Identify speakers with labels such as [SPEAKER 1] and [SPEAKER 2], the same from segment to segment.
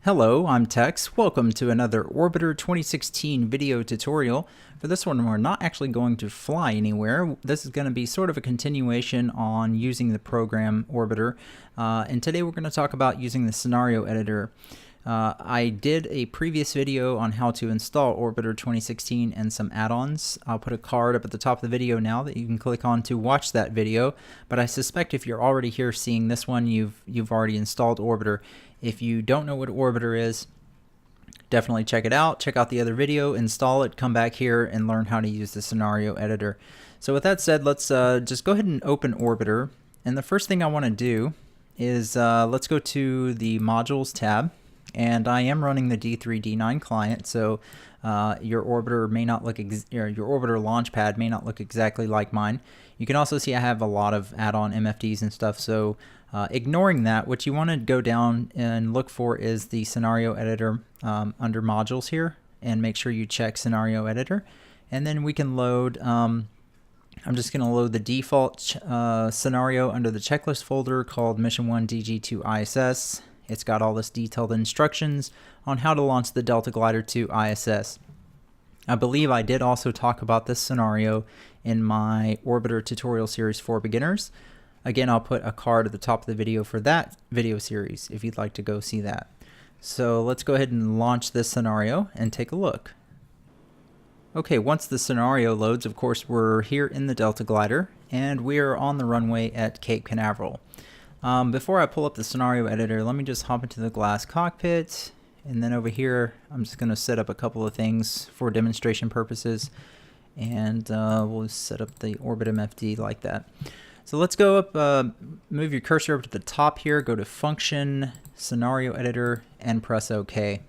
[SPEAKER 1] Hello, I'm Tex. Welcome to another Orbiter 2016 video tutorial. For this one, we're not actually going to fly anywhere. This is going to be sort of a continuation on using the program Orbiter. And today we're going to talk about using the scenario editor. I did a previous video on how to install Orbiter 2016 and some add-ons. I'll put a card up at the top of the video now that you can click on to watch that video. But I suspect if you're already here seeing this one, you've already installed Orbiter. If you don't know what Orbiter is, definitely check it out. Check out the other video, install it, come back here and learn how to use the scenario editor. So with that said, let's just go ahead and open Orbiter. And the first thing I want to do is let's go to the modules tab. And I am running the D3D9 client, so your Orbiter may not look your Orbiter launchpad may not look exactly like mine. You can also see I have a lot of add-on MFDs and stuff, so ignoring that, what you want to go down and look for is the scenario editor under modules here, and make sure you check scenario editor, and then we can load. I'm just going to load the default scenario under the checklist folder called Mission 1 DG2 ISS. It's got all this detailed instructions on how to launch the Delta Glider to ISS. I believe I did also talk about this scenario in my Orbiter tutorial series for beginners. Again, I'll put a card at the top of the video for that video series if you'd like to go see that. So let's go ahead and launch this scenario and take a look. Okay, once the scenario loads, of course, we're here in the Delta Glider and we are on the runway at Cape Canaveral. Before I pull up the scenario editor, let me just hop into the glass cockpit, and then over here I'm just going to set up a couple of things for demonstration purposes, and we'll set up the Orbit MFD like that. So let's go up, move your cursor up to the top here, go to Function, Scenario Editor, and press OK.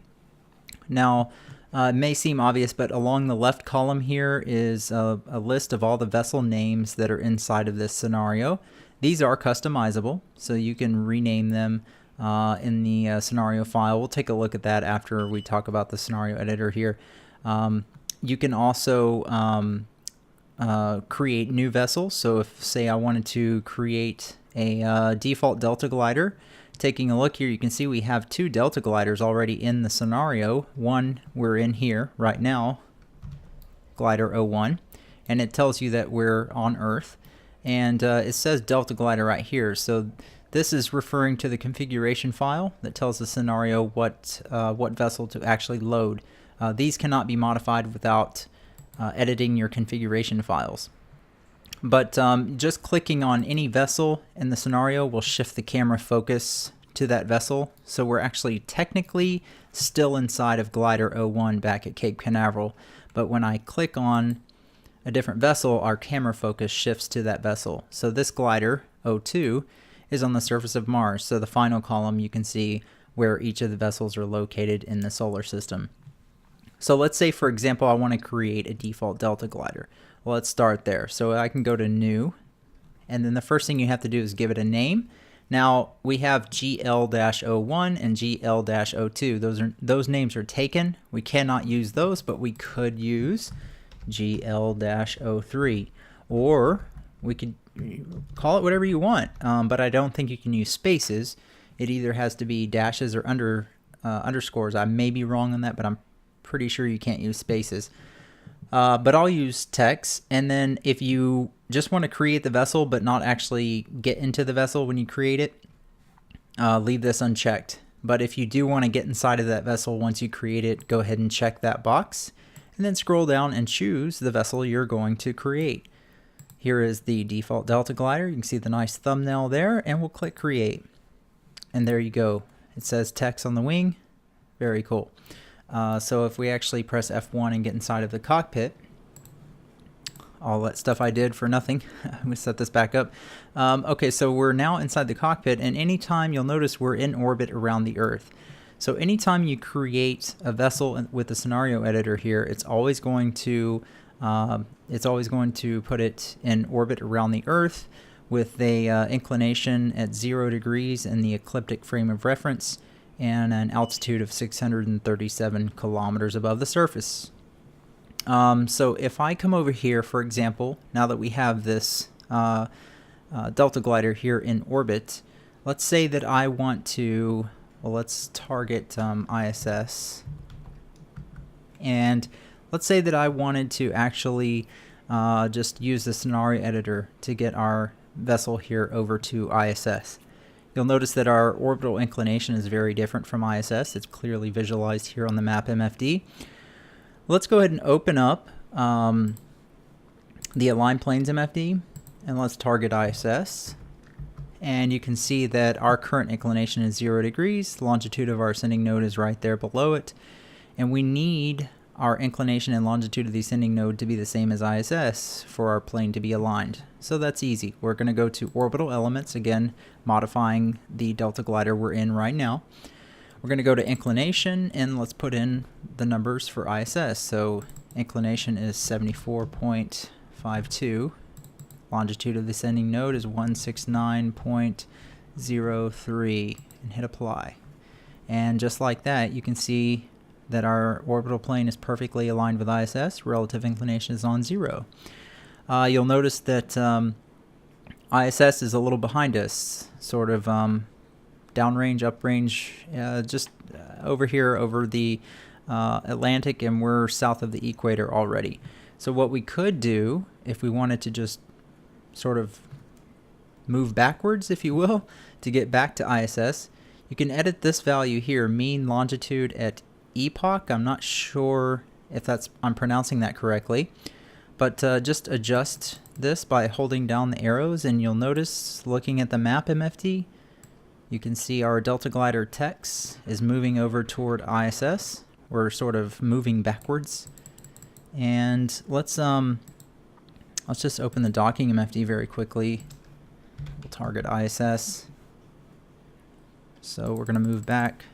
[SPEAKER 1] Now, it may seem obvious, but along the left column here is a list of all the vessel names that are inside of this scenario. These are customizable, so you can rename them in the scenario file. We'll take a look at that after we talk about the scenario editor here. You can also create new vessels. So if, say, I wanted to create a default Delta Glider, taking a look here, you can see we have two Delta Gliders already in the scenario. One we're in here right now, Glider 01, and it tells you that we're on Earth. And it says Delta Glider right here, so this is referring to the configuration file that tells the scenario what vessel to actually load. These cannot be modified without editing your configuration files. But just clicking on any vessel in the scenario will shift the camera focus to that vessel, so we're actually technically still inside of Glider 01 back at Cape Canaveral, but when I click on a different vessel, our camera focus shifts to that vessel. So this Glider 02 is on the surface of Mars. So the final column, you can see where each of the vessels are located in the solar system. So let's say, for example, I want to create a default Delta Glider. Well, let's start there. So I can go to New, and then the first thing you have to do is give it a name. Now we have GL-01 and GL-02. Those names are taken. We cannot use those, but we could use GL-03, or we could call it whatever you want, but I don't think you can use spaces. It either has to be dashes or underscores. I may be wrong on that, but I'm pretty sure you can't use spaces. But I'll use text, and then if you just want to create the vessel but not actually get into the vessel when you create it, leave this unchecked. But if you do want to get inside of that vessel once you create it, go ahead and check that box, and then scroll down and choose the vessel you're going to create. Here is the default Delta Glider. You can see the nice thumbnail there, and we'll click Create. And there you go. It says text on the wing. Very cool. So if we actually press F1 and get inside of the cockpit, all that stuff I did for nothing. I'm going to set this back up. Okay, so we're now inside the cockpit, and anytime you'll notice we're in orbit around the Earth. So anytime you create a vessel with the scenario editor here, it's always going to put it in orbit around the Earth with a inclination at 0 degrees in the ecliptic frame of reference and an altitude of 637 kilometers above the surface. So if I come over here, for example, now that we have this Delta Glider here in orbit, let's say that I want to Well, let's target ISS. And let's say that I wanted to actually just use the scenario editor to get our vessel here over to ISS. You'll notice that our orbital inclination is very different from ISS. It's clearly visualized here on the map MFD. Let's go ahead and open up the Align Planes MFD, and let's target ISS. And you can see that our current inclination is 0 degrees. The longitude of our ascending node is right there below it. And we need our inclination and longitude of the ascending node to be the same as ISS for our plane to be aligned. So that's easy. We're going to go to Orbital Elements, again, modifying the Delta Glider we're in right now. We're going to go to Inclination, and let's put in the numbers for ISS. So inclination is 74.52. Longitude of the ascending node is 169.03, and hit apply. And just like that, you can see that our orbital plane is perfectly aligned with ISS. Relative inclination is on 0. You'll notice that ISS is a little behind us, sort of downrange, uprange, just over here over the Atlantic, and we're south of the equator already. So what we could do, if we wanted to just sort of move backwards, if you will, to get back to ISS, you can edit this value here, mean longitude at epoch. I'm not sure if I'm pronouncing that correctly, but just adjust this by holding down the arrows, and you'll notice, looking at the map MFD, you can see our Delta Glider text is moving over toward ISS. We're sort of moving backwards. And let's just open the docking MFD very quickly. We'll target ISS. So we're going to move back.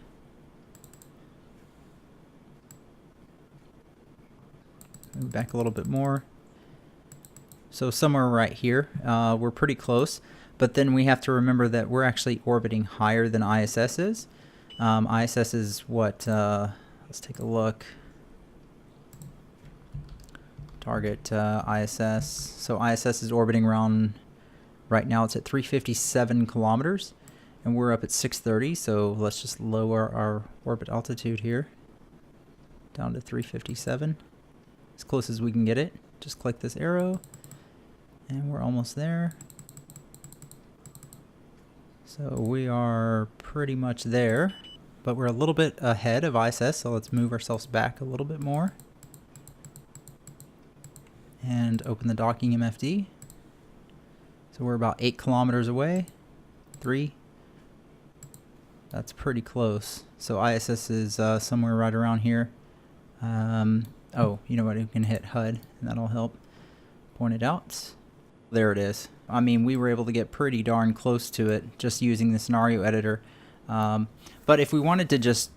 [SPEAKER 1] Move back a little bit more. So somewhere right here, we're pretty close. But then we have to remember that we're actually orbiting higher than ISS is. ISS is what? Let's take a look. Target ISS. So ISS is orbiting around, right now it's at 357 kilometers, and we're up at 630. So let's just lower our orbit altitude here down to 357, as close as we can get it. Just click this arrow, and we're almost there. So we are pretty much there, but we're a little bit ahead of ISS, so let's move ourselves back a little bit more. And open the docking MFD. So we're about 8 kilometers away. 3. That's pretty close. So ISS is somewhere right around here. Oh, you know what? We can hit HUD, and that'll help point it out. There it is. I mean, we were able to get pretty darn close to it just using the scenario editor. But if we wanted to just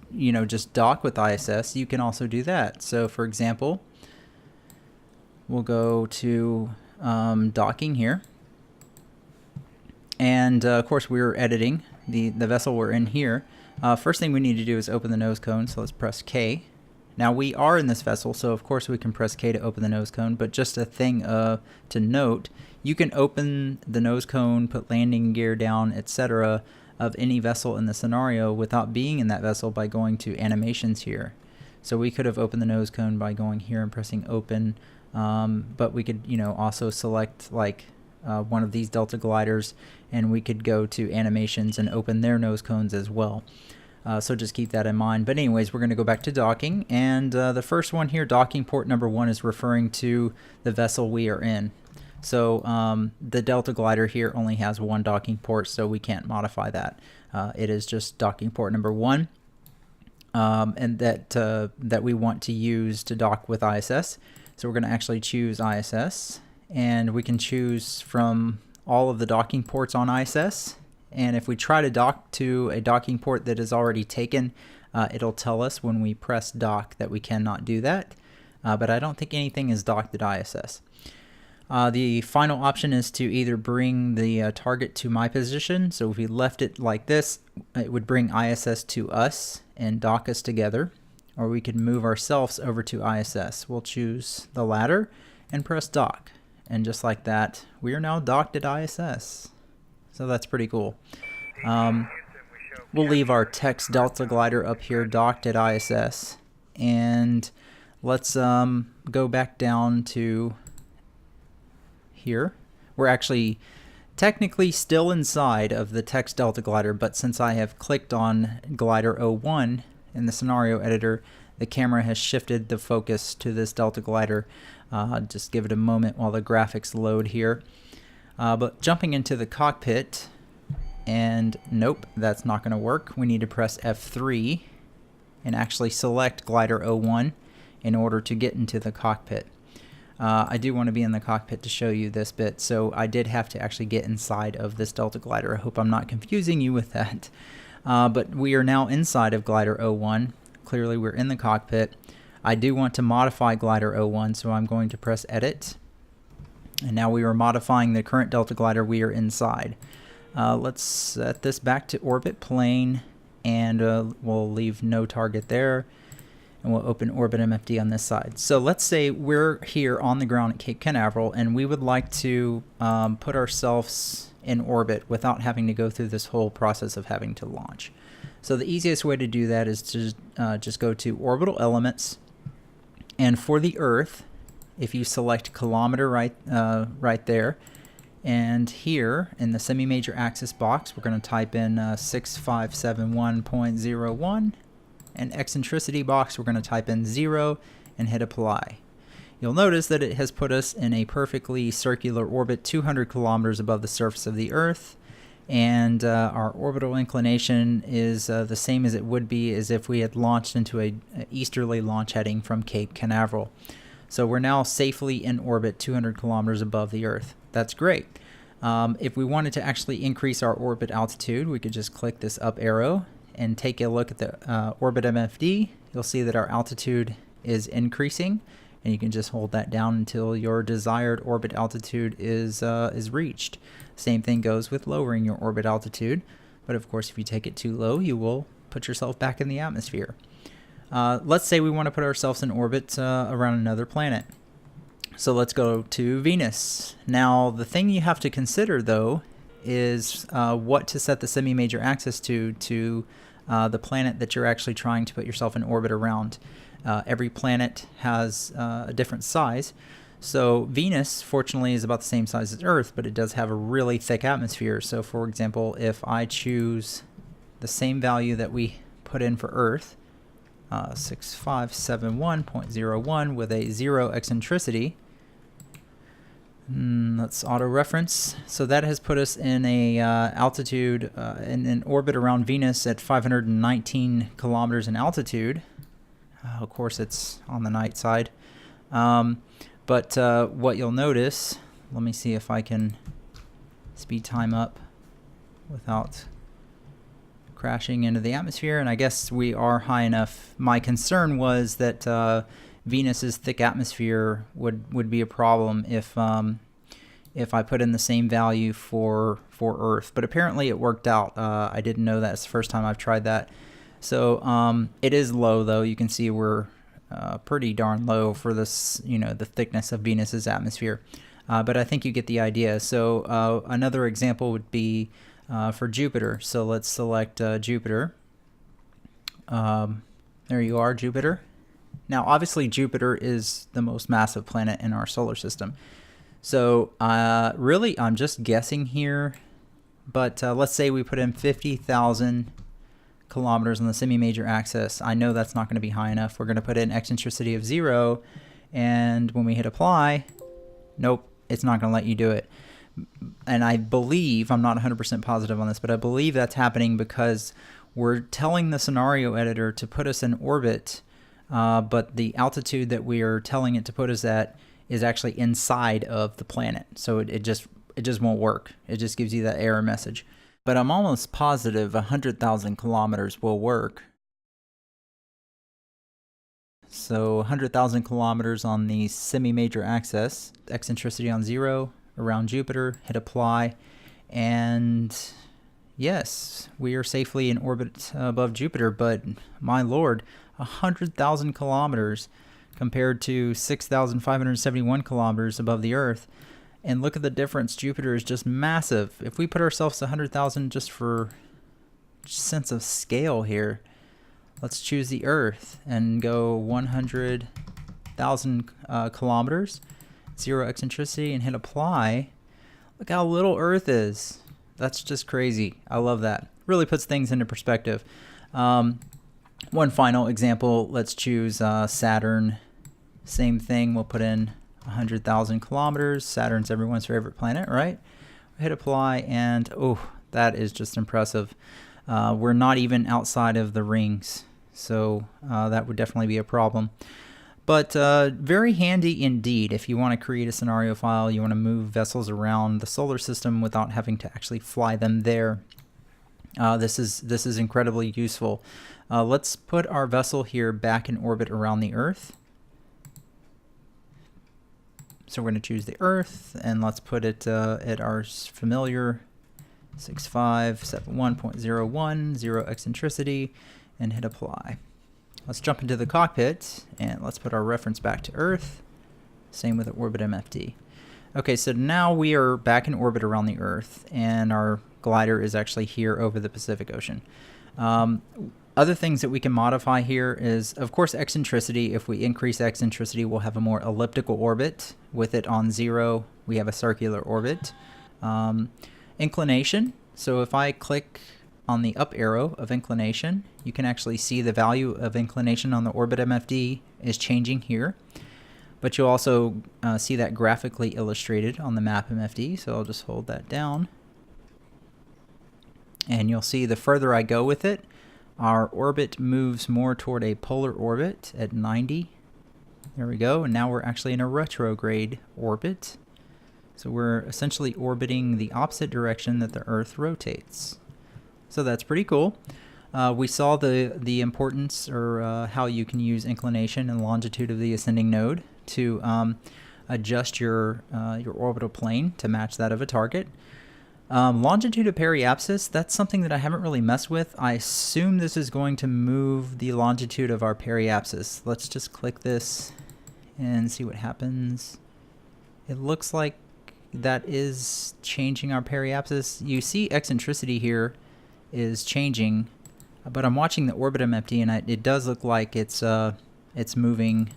[SPEAKER 1] dock with ISS, you can also do that. So for example, we'll go to docking here. And of course, we're editing the vessel we're in here. First thing we need to do is open the nose cone. So let's press K. Now we are in this vessel, so of course we can press K to open the nose cone, but just a thing to note, you can open the nose cone, put landing gear down, etc. of any vessel in the scenario without being in that vessel by going to animations here. So we could have opened the nose cone by going here and pressing open, but we could also select like one of these Delta gliders, and we could go to animations and open their nose cones as well. So just keep that in mind. But anyways, we're going to go back to docking, and the first one here, docking port number 1, is referring to the vessel we are in. So the Delta glider here only has one docking port, so we can't modify that. It is just docking port number 1, and that we want to use to dock with ISS. So we're going to actually choose ISS, and we can choose from all of the docking ports on ISS. And if we try to dock to a docking port that is already taken, it'll tell us when we press dock that we cannot do that. But I don't think anything is docked at ISS. The final option is to either bring the target to my position. So if we left it like this, it would bring ISS to us and dock us together. Or we could move ourselves over to ISS. We'll choose the latter and press dock. And just like that, we are now docked at ISS. So that's pretty cool. we'll leave our text Delta glider up here docked at ISS, and let's go back down to here. We're actually technically still inside of the text Delta glider, but since I have clicked on glider 01 in the scenario editor, the camera has shifted the focus to this Delta glider. Just give it a moment while the graphics load here. But jumping into the cockpit, and nope, that's not going to work. We need to press F3 and actually select glider 01 in order to get into the cockpit. I do want to be in the cockpit to show you this bit, so I did have to actually get inside of this Delta glider. I hope I'm not confusing you with that. But we are now inside of glider 01. Clearly we're in the cockpit. I do want to modify glider 01, so I'm going to press edit. And now we are modifying the current Delta glider we are inside. Let's set this back to orbit plane, and we'll leave no target there. And we'll open Orbit MFD on this side. So let's say we're here on the ground at Cape Canaveral, and we would like to put ourselves in orbit without having to go through this whole process of having to launch. So the easiest way to do that is to just go to Orbital Elements, and for the Earth, if you select kilometer right there, and here in the semi-major axis box, we're going to type in 6571.01. And eccentricity box, we're going to type in 0 and hit apply. You'll notice that it has put us in a perfectly circular orbit 200 kilometers above the surface of the Earth, and our orbital inclination is the same as it would be as if we had launched into a easterly launch heading from Cape Canaveral. So we're now safely in orbit 200 kilometers above the Earth. That's great. If we wanted to actually increase our orbit altitude, we could just click this up arrow and take a look at the Orbit MFD. You'll see that our altitude is increasing, and you can just hold that down until your desired orbit altitude is reached. Same thing goes with lowering your orbit altitude, but of course if you take it too low, you will put yourself back in the atmosphere. Let's say we want to put ourselves in orbit around another planet. So let's go to Venus. Now the thing you have to consider though is what to set the semi-major axis to the planet that you're actually trying to put yourself in orbit around. Every planet has a different size. So Venus, fortunately, is about the same size as Earth, but it does have a really thick atmosphere. So for example, if I choose the same value that we put in for Earth, 6571.01 with a 0 eccentricity, let's auto-reference. So that has put us in a altitude, in an orbit around Venus at 519 kilometers in altitude. Of course, it's on the night side. But what you'll notice, let me see if I can speed time up without crashing into the atmosphere, and I guess we are high enough. My concern was that Venus's thick atmosphere would be a problem if I put in the same value for Earth, but apparently it worked out. I didn't know that. It's the first time I've tried that. So it is low though. You can see we're pretty darn low for this, the thickness of Venus's atmosphere. But I think you get the idea. So another example would be for Jupiter. So let's select Jupiter. There you are, Jupiter. Now, obviously, Jupiter is the most massive planet in our solar system. So really, I'm just guessing here, but let's say we put in 50,000 kilometers on the semi-major axis. I know that's not going to be high enough. We're going to put in eccentricity of 0, and when we hit apply, nope, it's not going to let you do it. And I believe, I'm not 100% positive on this, but I believe that's happening because we're telling the scenario editor to put us in orbit, but the altitude that we are telling it to put us at is actually inside of the planet. So it just won't work. It just gives you that error message. But I'm almost positive 100,000 kilometers will work. So 100,000 kilometers on the semi-major axis, eccentricity on 0 around Jupiter, hit apply, and yes, we are safely in orbit above Jupiter, but my lord, 100,000 kilometers compared to 6,571 kilometers above the Earth. And look at the difference. Jupiter is just massive. If we put ourselves 100,000 just for sense of scale here. Let's choose the Earth and go 100,000 kilometers, 0 eccentricity, and hit apply. Look how little Earth is. That's just crazy. I love that. Really puts things into perspective. One final example, let's choose Saturn. Same thing, we'll put in 100,000 kilometers. Saturn's everyone's favorite planet, right? Hit apply, and oh, that is just impressive. We're not even outside of the rings, so that would definitely be a problem. But very handy indeed if you want to create a scenario file, you want to move vessels around the solar system without having to actually fly them there. This is incredibly useful. Let's put our vessel here back in orbit around the Earth. So we're going to choose the Earth, and let's put it at our familiar 6571.01, 0 eccentricity, and hit apply. Let's jump into the cockpit, and let's put our reference back to Earth. Same with the orbit MFD. Okay, so now we are back in orbit around the Earth, and our glider is actually here over the Pacific Ocean. Other things that we can modify here is, of course, eccentricity. If we increase eccentricity, we'll have a more elliptical orbit. With it on 0, we have a circular orbit. Inclination. So if I click on the up arrow of inclination, you can actually see the value of inclination on the orbit MFD is changing here. But you'll also see that graphically illustrated on the map MFD. So I'll just hold that down. And you'll see the further I go with it, our orbit moves more toward a polar orbit at 90. There we go. And now we're actually in a retrograde orbit. So we're essentially orbiting the opposite direction that the Earth rotates. So that's pretty cool. We saw the importance, or how you can use inclination and longitude of the ascending node to adjust your orbital plane to match that of a target. Longitude of periapsis, that's something that I haven't really messed with. I assume this is going to move the longitude of our periapsis. Let's just click this and see what happens. It looks like that is changing our periapsis. You see eccentricity here is changing, but I'm watching the orbit MFD, and it does look like it's moving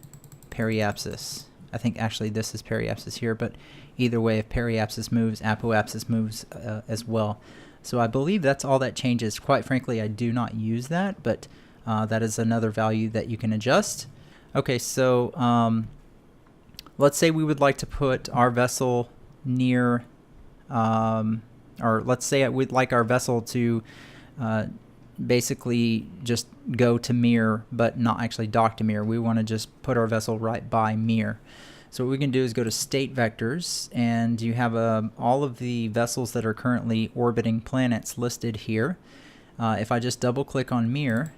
[SPEAKER 1] periapsis. I think actually this is periapsis here, but either way, if periapsis moves, apoapsis moves as well. So I believe that's all that changes. Quite frankly, I do not use that, but that is another value that you can adjust. Okay, so let's say we would like to put our vessel near, or let's say we'd like our vessel to basically just go to Mir, but not actually dock to Mir. We want to just put our vessel right by Mir. So what we can do is go to state vectors, and you have all of the vessels that are currently orbiting planets listed here. If I just double click on Mir,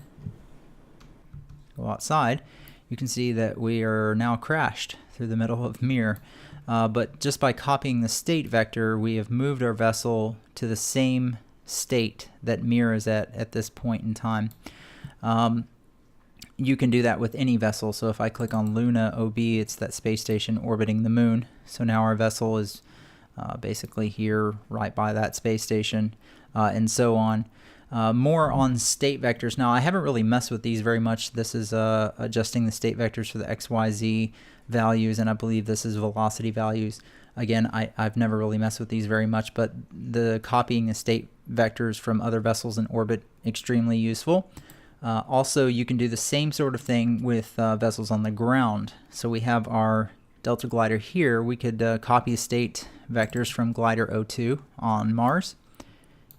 [SPEAKER 1] go outside, you can see that we are now crashed through the middle of Mir. But just by copying the state vector, we have moved our vessel to the same state that Mir is at this point in time. You can do that with any vessel. So if I click on Luna OB, it's that space station orbiting the moon. So now our vessel is basically here right by that space station, and so on. More on state vectors. Now, I haven't really messed with these very much. This is adjusting the state vectors for the XYZ values, and I believe this is velocity values. Again, I've never really messed with these very much, but the copying the state vectors from other vessels in orbit, extremely useful. Also, you can do the same sort of thing with vessels on the ground. So we have our Delta glider here. We could copy state vectors from glider 02 on Mars.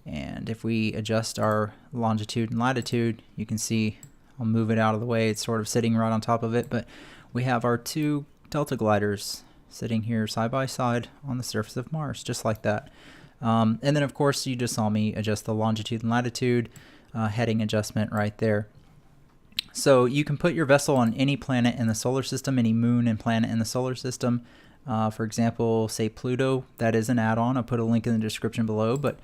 [SPEAKER 1] And if we adjust our longitude and latitude, you can see, I'll move it out of the way. It's sort of sitting right on top of it, but we have our two Delta gliders sitting here side by side on the surface of Mars, just like that. And then, of course, you just saw me adjust the longitude and latitude, heading adjustment right there. So you can put your vessel on any planet in the solar system, any moon and planet in the solar system. For example, say Pluto. That is an add-on. I'll put a link in the description below, but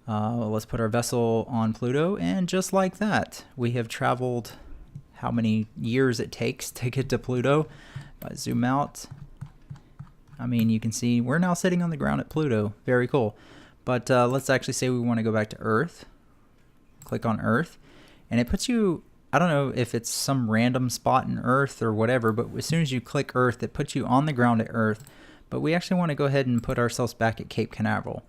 [SPEAKER 1] let's put our vessel on Pluto, and just like that, we have traveled how many years it takes to get to Pluto. If I zoom out, I mean, you can see we're now sitting on the ground at Pluto. Very cool. But let's actually say we want to go back to Earth. click on Earth, and it puts you, I don't know if it's some random spot in Earth or whatever, but as soon as you click Earth, it puts you on the ground at Earth. But we actually want to go ahead and put ourselves back at Cape Canaveral.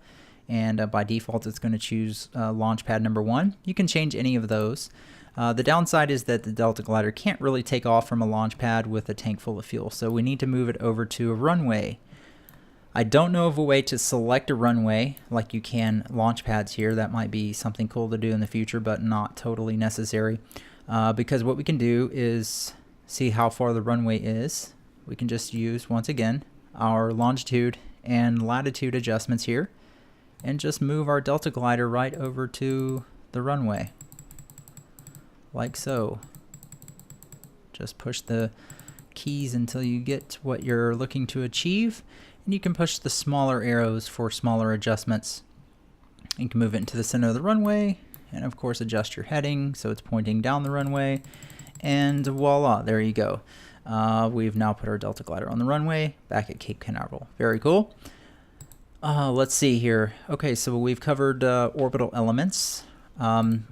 [SPEAKER 1] And by default, it's going to choose launch pad number 1. You can change any of those. The downside is that the Delta Glider can't really take off from a launch pad with a tank full of fuel, so we need to move it over to a runway. I don't know of a way to select a runway like you can launch pads here. That might be something cool to do in the future, but not totally necessary. Because what we can do is see how far the runway is. We can just use, once again, our longitude and latitude adjustments here, and just move our Delta Glider right over to the runway, like so. Just push the keys until you get what you're looking to achieve, and you can push the smaller arrows for smaller adjustments. You can move it into the center of the runway, and of course adjust your heading so it's pointing down the runway, and voila, there you go. We've now put our Delta Glider on the runway back at Cape Canaveral. Very cool. Let's see here. Okay, so we've covered orbital elements.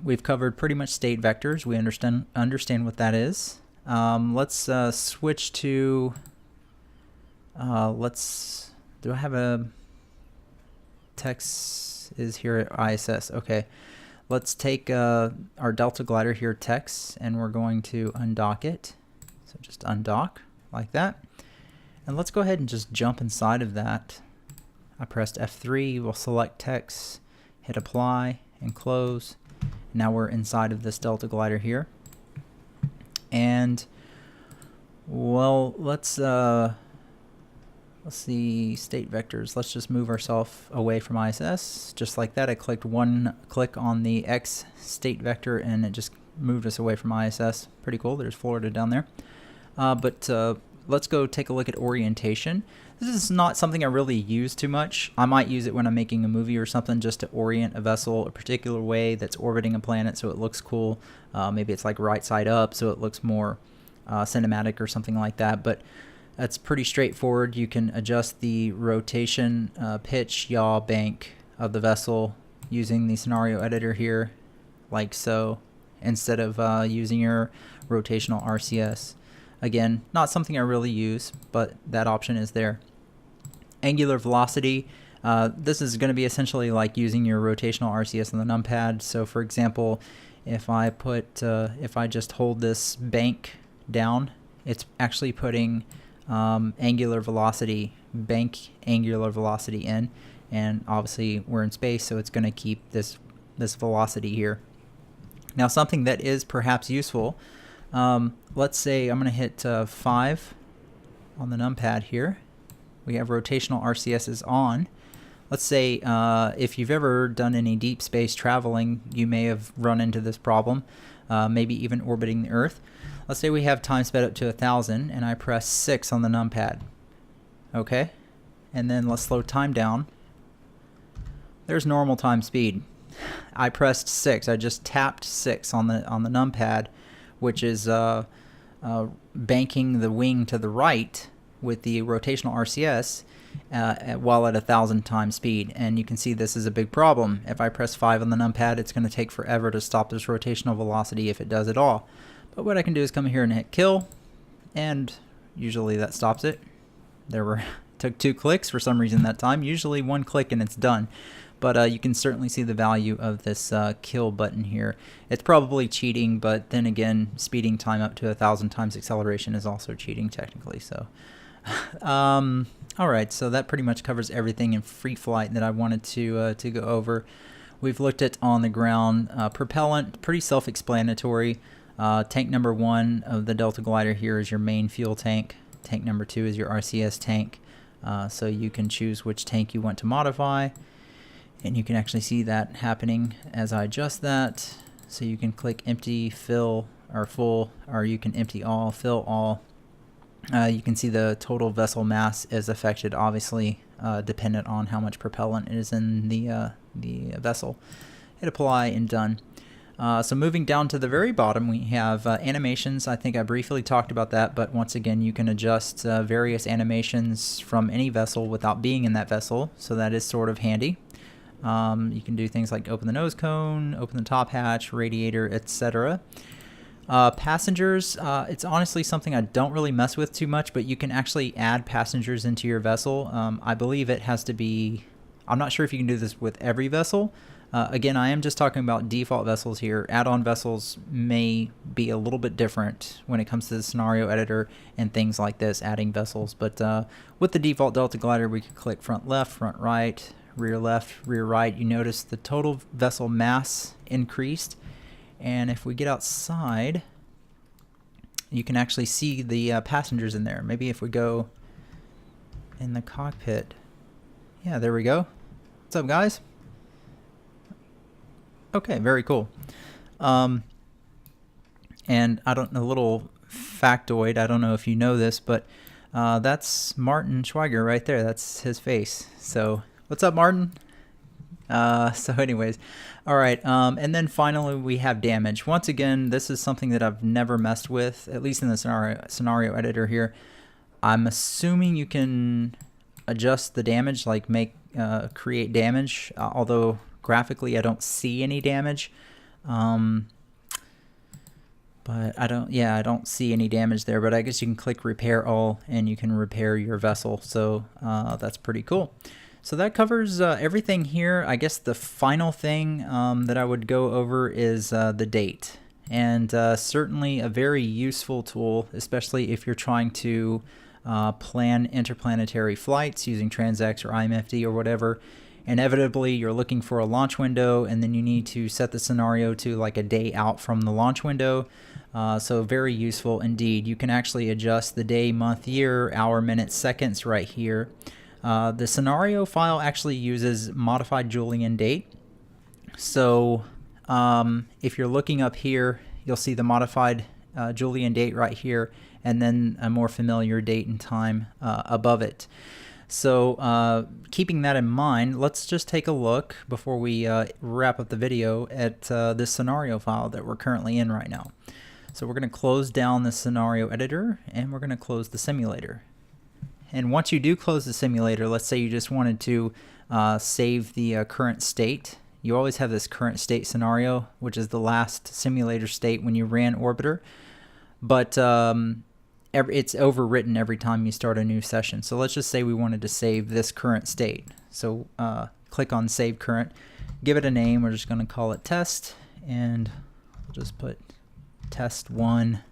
[SPEAKER 1] We've covered pretty much state vectors. We understand what that is. Let's switch to, do I have a text is here at ISS? Okay, let's take our Delta Glider here, text, and we're going to undock it. So just undock like that. And let's go ahead and just jump inside of that. I pressed F3, we'll select text, hit apply, and close. Now we're inside of this Delta Glider here. And well, let's see, state vectors. Let's just move ourselves away from ISS. Just like that, I clicked one click on the X state vector and it just moved us away from ISS. Pretty cool. There's Florida down there. But let's go take a look at orientation. This is not something I really use too much. I might use it when I'm making a movie or something, just to orient a vessel a particular way that's orbiting a planet so it looks cool. Maybe it's like right side up so it looks more cinematic or something like that. But that's pretty straightforward. You can adjust the rotation, pitch, yaw, bank of the vessel using the scenario editor here, like so, instead of using your rotational RCS. Again, not something I really use, but that option is there. Angular velocity, this is going to be essentially like using your rotational RCS on the numpad. So for example, if I just hold this bank down, it's actually putting angular velocity, bank angular velocity in, and obviously we're in space, so it's going to keep this velocity here. Now something that is perhaps useful, let's say I'm going to hit 5 on the numpad here. We have rotational RCSs on. Let's say if you've ever done any deep space traveling, you may have run into this problem, maybe even orbiting the Earth. Let's say we have time sped up to 1,000 and I press 6 on the numpad. Okay, and then let's slow time down. There's normal time speed. I pressed 6. I just tapped 6 on the numpad, which is banking the wing to the right with the rotational RCS while at 1,000 times speed. And you can see this is a big problem. If I press 5 on the numpad, it's going to take forever to stop this rotational velocity if it does at all. But what I can do is come here and hit kill, and usually that stops it. Took 2 clicks for some reason that time. Usually 1 click and it's done. But you can certainly see the value of this kill button here. It's probably cheating, but then again, speeding time up to 1,000 times acceleration is also cheating technically. So, all right, so that pretty much covers everything in free flight that I wanted to go over. We've looked at on the ground propellant, pretty self-explanatory. Tank number 1 of the Delta Glider here is your main fuel tank. Tank number 2 is your RCS tank. So you can choose which tank you want to modify. And you can actually see that happening as I adjust that. So you can click empty, fill, or full, or you can empty all, fill all. You can see the total vessel mass is affected, obviously, dependent on how much propellant is in the vessel. Hit apply and done. So moving down to the very bottom, we have animations. I think I briefly talked about that, but once again, you can adjust various animations from any vessel without being in that vessel, so that is sort of handy. You can do things like open the nose cone, open the top hatch, radiator, etc. Passengers, it's honestly something I don't really mess with too much, but you can actually add passengers into your vessel. I believe it has to be, I'm not sure if you can do this with every vessel. Again, I am just talking about default vessels here. Add-on vessels may be a little bit different when it comes to the scenario editor and things like this, adding vessels. But with the default Delta glider, we can click front left, front right, rear left, rear right. You notice the total vessel mass increased. And if we get outside, you can actually see the passengers in there. Maybe if we go in the cockpit. Yeah, there we go. What's up, guys? Okay, very cool. And I don't know, a little factoid, I don't know if you know this, but that's Martin Schweiger right there. That's his face. So what's up, Martin? So anyways, all right. And then finally we have damage. Once again, this is something that I've never messed with, at least in the scenario editor here. I'm assuming you can adjust the damage, like create damage, although graphically I don't see any damage. But I don't see any damage there, but I guess you can click repair all and you can repair your vessel. So that's pretty cool. So that covers everything here. I guess the final thing that I would go over is the date. And certainly a very useful tool, especially if you're trying to plan interplanetary flights using Transx or IMFD or whatever. Inevitably, you're looking for a launch window, and then you need to set the scenario to like a day out from the launch window. So very useful indeed. You can actually adjust the day, month, year, hour, minutes, seconds right here. The scenario file actually uses modified Julian date. So if you're looking up here, you'll see the modified Julian date right here, and then a more familiar date and time above it. So keeping that in mind, let's just take a look before we wrap up the video at this scenario file that we're currently in right now. So we're going to close down the scenario editor, and we're going to close the simulator. And once you do close the simulator, let's say you just wanted to save the current state. You always have this current state scenario, which is the last simulator state when you ran Orbiter. But it's overwritten every time you start a new session. So let's just say we wanted to save this current state. So click on Save Current, give it a name. We're just going to call it Test, and we'll just put Test 1.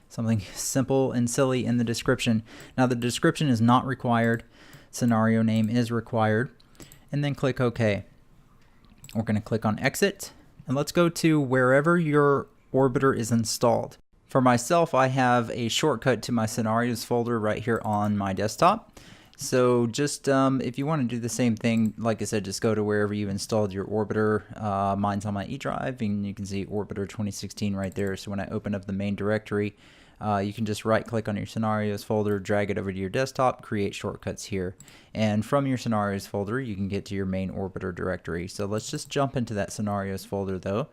[SPEAKER 1] Something simple and silly in the description. Now the description is not required. Scenario name is required. And then click OK. We're going to click on Exit. And let's go to wherever your orbiter is installed. For myself, I have a shortcut to my scenarios folder right here on my desktop. So just if you want to do the same thing, like I said, just go to wherever you installed your orbiter. Mine's on my E drive, and you can see Orbiter 2016 right there. So when I open up the main directory, you can just right click on your scenarios folder, drag it over to your desktop, create shortcuts here. And from your scenarios folder, you can get to your main orbiter directory. So let's just jump into that scenarios folder though.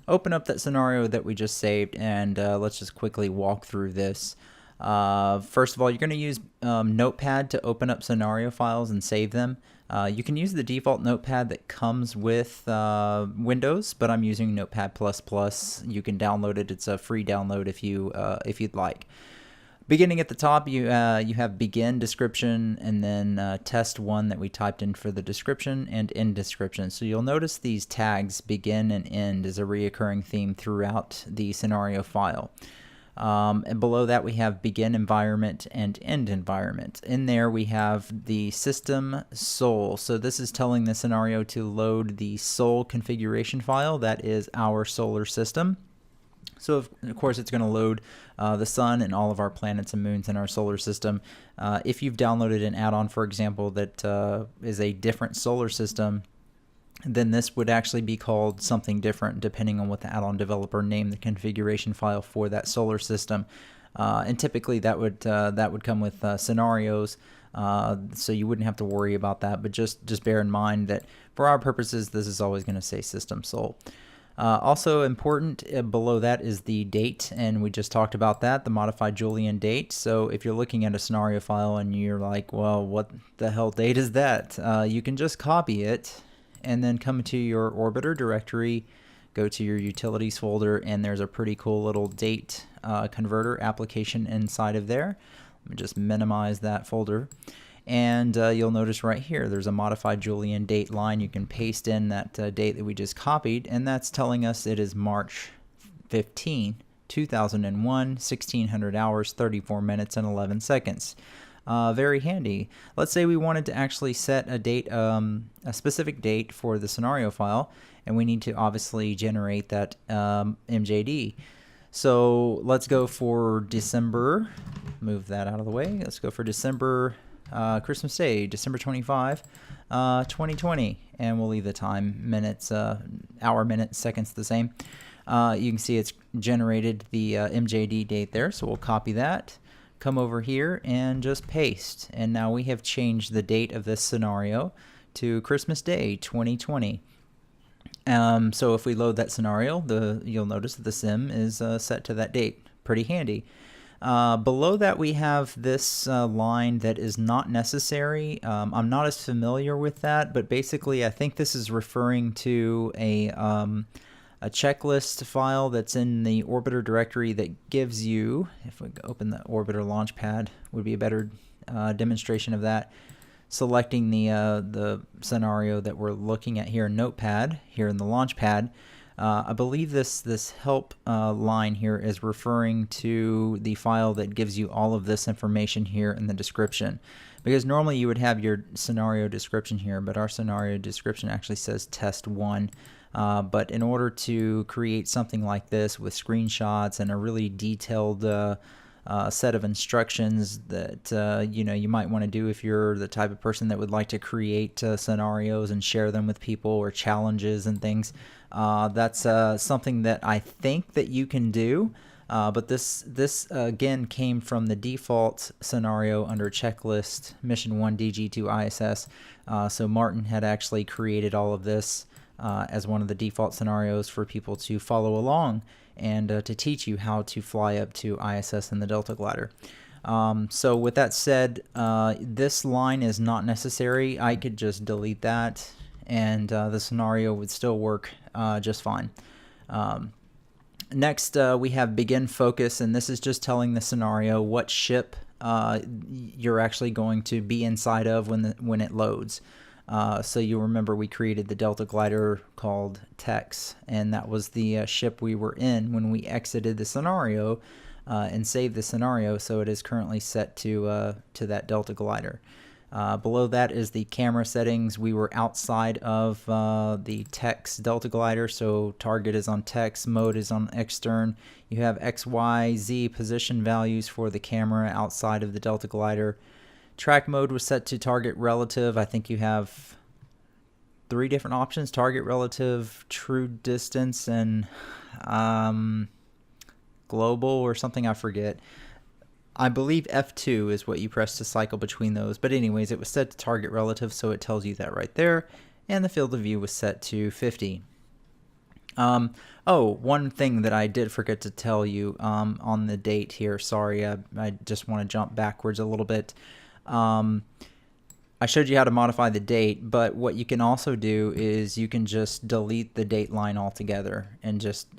[SPEAKER 1] Open up that scenario that we just saved, and let's just quickly walk through this. First of all, you're going to use Notepad to open up scenario files and save them. You can use the default Notepad that comes with Windows, but I'm using Notepad++. You can download it. It's a free download if you'd like. Beginning at the top, you have begin description, and then test 1 that we typed in for the description, and end description. So you'll notice these tags begin and end is a reoccurring theme throughout the scenario file. And below that we have begin environment and end environment. In there we have the system sol. So this is telling the scenario to load the sol configuration file. That is our solar system. So of course it's going to load the sun and all of our planets and moons in our solar system. If you've downloaded an add-on, for example, that is a different solar system, then this would actually be called something different depending on what the add-on developer named the configuration file for that solar system. And typically that would come with scenarios, so you wouldn't have to worry about that. But just bear in mind that for our purposes, this is always going to say system sol. Also important below that is the date, and we just talked about that, the modified Julian date. So if you're looking at a scenario file and you're like, well, what the hell date is that? You can just copy it and then come to your orbiter directory, go to your utilities folder, and there's a pretty cool little date converter application inside of there. Let me just minimize that folder. And you'll notice right here there's a modified Julian date line. You can paste in that date that we just copied, and that's telling us it is March 15, 2001, 1600 hours, 34 minutes, and 11 seconds. Very handy. Let's say we wanted to actually set a date, a specific date for the scenario file, and we need to obviously generate that MJD. So let's go for December. Move that out of the way. Let's go for December, Christmas Day, December 25, 2020, and we'll leave the time, minutes, hour, minute, seconds the same. You can see it's generated the MJD date there, so we'll copy that, come over here, and just paste. And now we have changed the date of this scenario to Christmas Day 2020. So if we load that scenario, you'll notice that the sim is set to that date. Pretty handy. Below that we have this line that is not necessary. I'm not as familiar with that, but basically I think this is referring to a checklist file that's in the orbiter directory that gives you, if we open the orbiter launchpad, would be a better demonstration of that. Selecting the scenario that we're looking at here in Notepad, here in the launchpad, I believe this help line here is referring to the file that gives you all of this information here in the description. Because normally you would have your scenario description here, but our scenario description actually says test 1. But in order to create something like this with screenshots and a really detailed set of instructions that you might want to do if you're the type of person that would like to create scenarios and share them with people, or challenges and things, that's something that I think that you can do. But this again came from the default scenario under checklist mission 1 DG2 ISS. So Martin had actually created all of this as one of the default scenarios for people to follow along and to teach you how to fly up to ISS in the Delta Glider. So with that said, this line is not necessary. I could just delete that, and the scenario would still work just fine. Next, we have begin focus, and this is just telling the scenario what ship you're actually going to be inside of when it loads. So you'll remember we created the Delta Glider called Tex, and that was the ship we were in when we exited the scenario and saved the scenario. So it is currently set to that Delta Glider. Below that is the camera settings. We were outside of the Tex Delta Glider, so target is on Tex, mode is on extern. You have X, Y, Z position values for the camera outside of the Delta Glider. Track mode was set to target relative. I think you have 3 different options: target relative, true distance, and global or something, I forget. I believe F2 is what you press to cycle between those. But anyways, it was set to target relative, so it tells you that right there. And the field of view was set to 50. Oh, one thing that I did forget to tell you on the date here. Sorry, I just want to jump backwards a little bit. I showed you how to modify the date, but what you can also do is you can just delete the date line altogether and just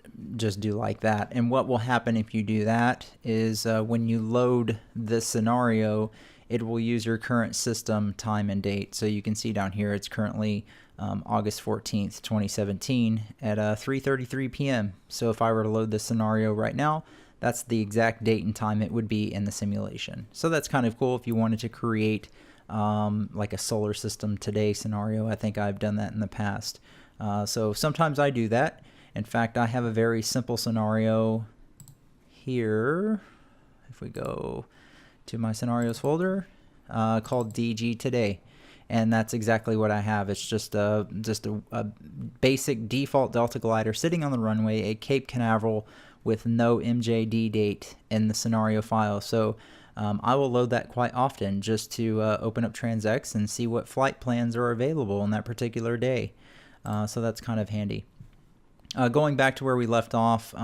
[SPEAKER 1] do like that. And what will happen if you do that is when you load this scenario, it will use your current system time and date. So you can see down here it's currently August 14th, 2017 at 3:33 p.m. So if I were to load this scenario right now, that's the exact date and time it would be in the simulation. So that's kind of cool if you wanted to create like a solar system today scenario. I think I've done that in the past. So sometimes I do that. In fact, I have a very simple scenario here. If we go to my scenarios folder called DG Today. And that's exactly what I have. It's just a basic default Delta Glider sitting on the runway, a Cape Canaveral with no MJD date in the scenario file. So I will load that quite often just to open up TransX and see what flight plans are available on that particular day. So that's kind of handy. Going back to where we left off,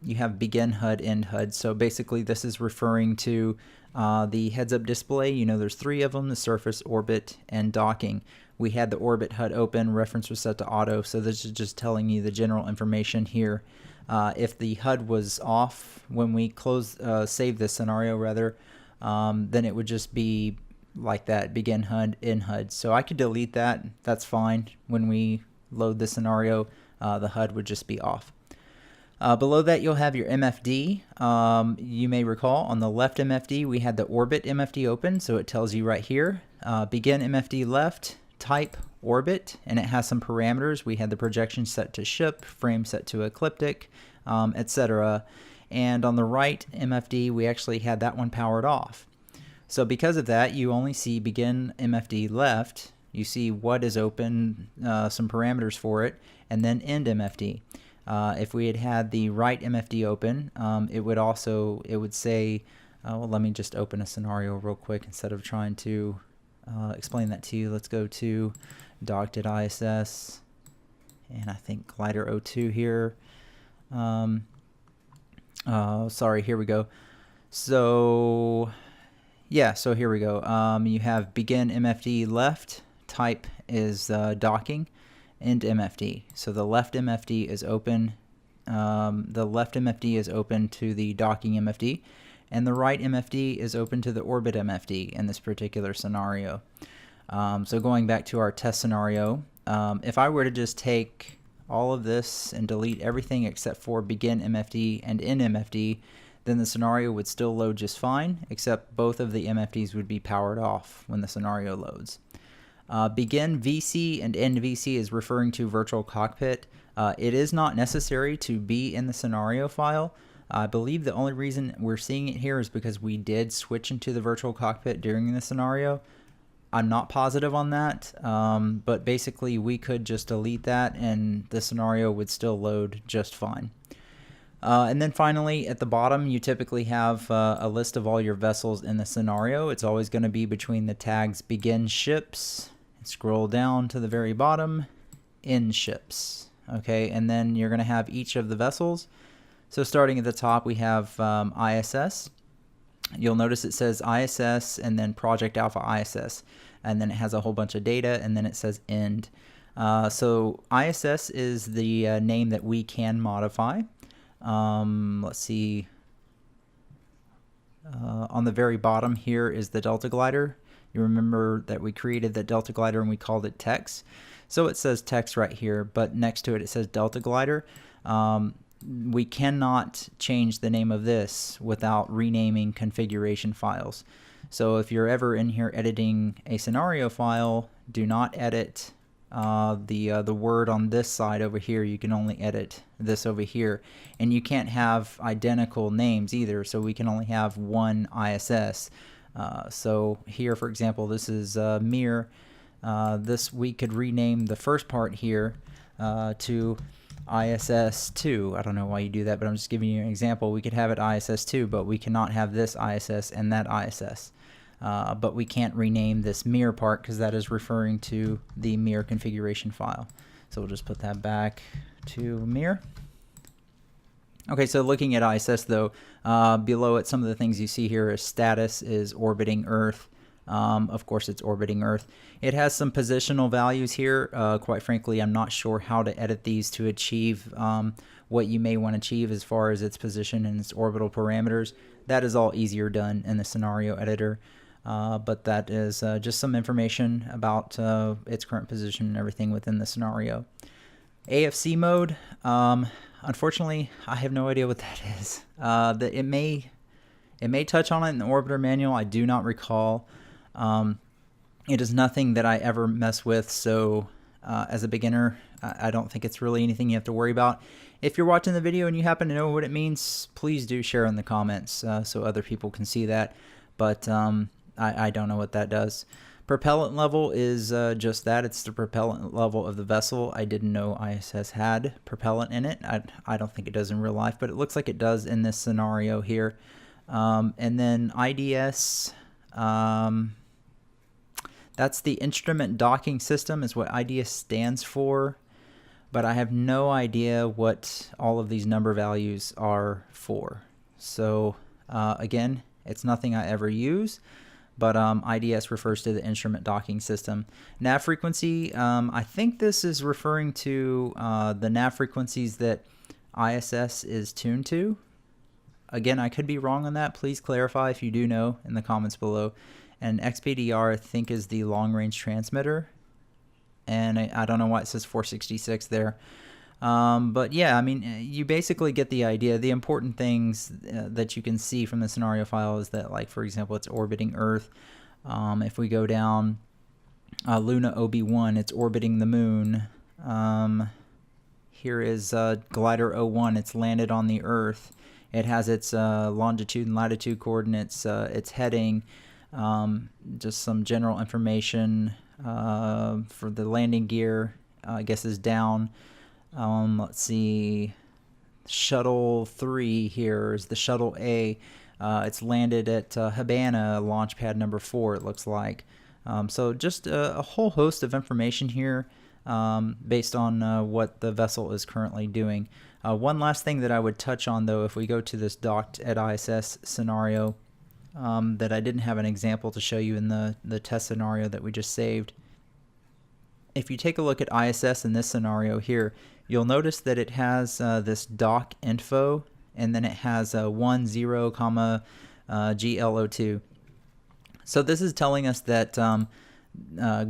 [SPEAKER 1] you have begin HUD, end HUD. So basically this is referring to the heads-up display. You know, there's 3 of them: the surface, orbit, and docking. we had the orbit HUD open, reference was set to auto, so this is just telling you the general information here. If the HUD was off when we save this scenario rather, then it would just be like that, begin HUD, end HUD. So I could delete that, that's fine. When we load the scenario, the HUD would just be off. Below that you'll have your MFD. You may recall on the left MFD we had the orbit MFD open, so it tells you right here, begin MFD left, type orbit, and it has some parameters. We had the projection set to ship, frame set to ecliptic, etc. And on the right MFD we actually had that one powered off. So because of that, you only see begin MFD left, you see what is open, some parameters for it, and then end MFD. If we had had the right MFD open, it would say, well, let me just open a scenario real quick instead of trying to explain that to you. Let's go to doc.iss, and I think glider 02 here. Sorry, here we go. So yeah, so here we go. You have begin MFD left, type is docking, end MFD. So the left MFD is open. The left MFD is open to the docking MFD, and the right MFD is open to the orbit MFD in this particular scenario. So going back to our test scenario, if I were to just take all of this and delete everything except for begin MFD and end MFD, then the scenario would still load just fine, except both of the MFDs would be powered off when the scenario loads. Begin VC and end VC is referring to virtual cockpit. It is not necessary to be in the scenario file. I believe the only reason we're seeing it here is because we did switch into the virtual cockpit during the scenario. I'm not positive on that, but basically we could just delete that and the scenario would still load just fine. And then finally, at the bottom, you typically have a list of all your vessels in the scenario. It's always going to be between the tags begin ships, scroll down to the very bottom, end ships. Okay, and then you're going to have each of the vessels. So starting at the top, we have ISS. You'll notice it says ISS and then Project Alpha ISS, and then it has a whole bunch of data, and then it says end. So ISS is the name that we can modify. Let's see, on the very bottom here is the Delta Glider. You remember that we created the Delta Glider and we called it Tex. So it says Tex right here, but next to it says Delta Glider. We cannot change the name of this without renaming configuration files. So if you're ever in here editing a scenario file, do not edit the word on this side over here. You can only edit this over here, and you can't have identical names either, so we can only have one ISS. So here, for example, this is Mir. This we could rename the first part here to ISS2. I don't know why you do that, but I'm just giving you an example. We could have it ISS2, but we cannot have this ISS and that ISS. But we can't rename this Mir part because that is referring to the Mir configuration file. So we'll just put that back to Mir. Okay, so looking at ISS though, below it, some of the things you see here is status is orbiting Earth. Of course, it's orbiting Earth. It has some positional values here. Quite frankly, I'm not sure how to edit these to achieve what you may want to achieve as far as its position and its orbital parameters. That is all easier done in the scenario editor. But that is just some information about its current position and everything within the scenario. AFC mode, unfortunately, I have no idea what that is. It may touch on it in the orbiter manual. I do not recall. It is nothing that I ever mess with, so as a beginner, I don't think it's really anything you have to worry about. If you're watching the video and you happen to know what it means, please do share in the comments so other people can see that. But I don't know what that does. Propellant level is just that. It's the propellant level of the vessel. I didn't know ISS had propellant in it. I don't think it does in real life, but it looks like it does in this scenario here. And then IDS, that's the instrument docking system is what IDS stands for, but I have no idea what all of these number values are for. So again, it's nothing I ever use, but IDS refers to the instrument docking system. Nav frequency, I think this is referring to the nav frequencies that ISS is tuned to. Again, I could be wrong on that. Please clarify if you do know in the comments below. And XPDR, I think, is the long-range transmitter. And I don't know why it says 466 there. But yeah, I mean, you basically get the idea. The important things that you can see from the scenario file is that, like, for example, it's orbiting Earth. If we go down Luna OB1, it's orbiting the moon. Here is Glider 01. It's landed on the Earth. It has its longitude and latitude coordinates, its heading, just some general information for the landing gear, I guess, is down. Let's see, Shuttle 3 here is the Shuttle A. It's landed at Habana, launch pad number 4, it looks like. So just a whole host of information here based on what the vessel is currently doing. One last thing that I would touch on, though, if we go to this docked at ISS scenario that I didn't have an example to show you in the test scenario that we just saved. If you take a look at ISS in this scenario here, you'll notice that it has this dock info, and then it has 10, GLO2. So this is telling us that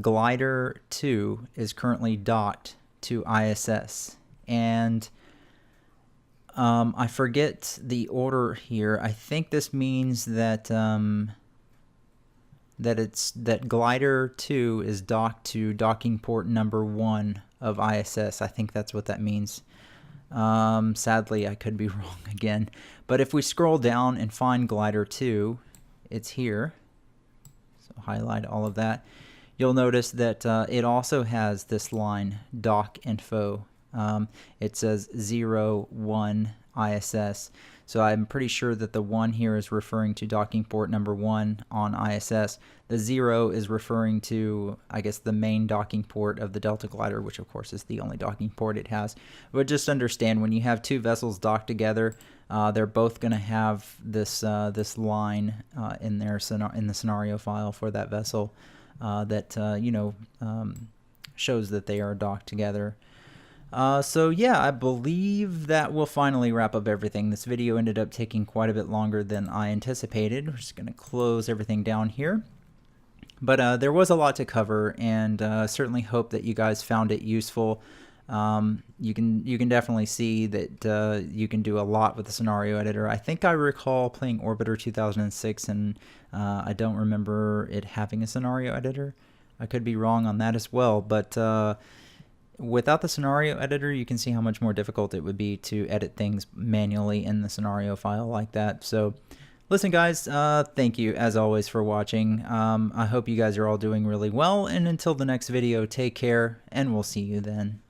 [SPEAKER 1] Glider 2 is currently docked to ISS, and I forget the order here. I think this means that that Glider 2 is docked to docking port number 1 of ISS. I think that's what that means. Sadly, I could be wrong again. But if we scroll down and find Glider 2, it's here. So highlight all of that. You'll notice that it also has this line, dock info. It says 01 ISS. So I'm pretty sure that the 1 here is referring to docking port number 1 on ISS. The 0 is referring to, I guess, the main docking port of the Delta Glider, which of course is the only docking port it has. But just understand, when you have two vessels docked together, they're both going to have this this line in the scenario file for that vessel that shows that they are docked together. So yeah, I believe that will finally wrap up everything. This video ended up taking quite a bit longer than I anticipated. We're just going to close everything down here. But there was a lot to cover, and certainly hope that you guys found it useful. You can definitely see that you can do a lot with the scenario editor. I think I recall playing Orbiter 2006, and I don't remember it having a scenario editor. I could be wrong on that as well, but without the scenario editor, you can see how much more difficult it would be to edit things manually in the scenario file like that. So listen, guys, thank you as always for watching. I hope you guys are all doing really well, and until the next video, take care, and we'll see you then.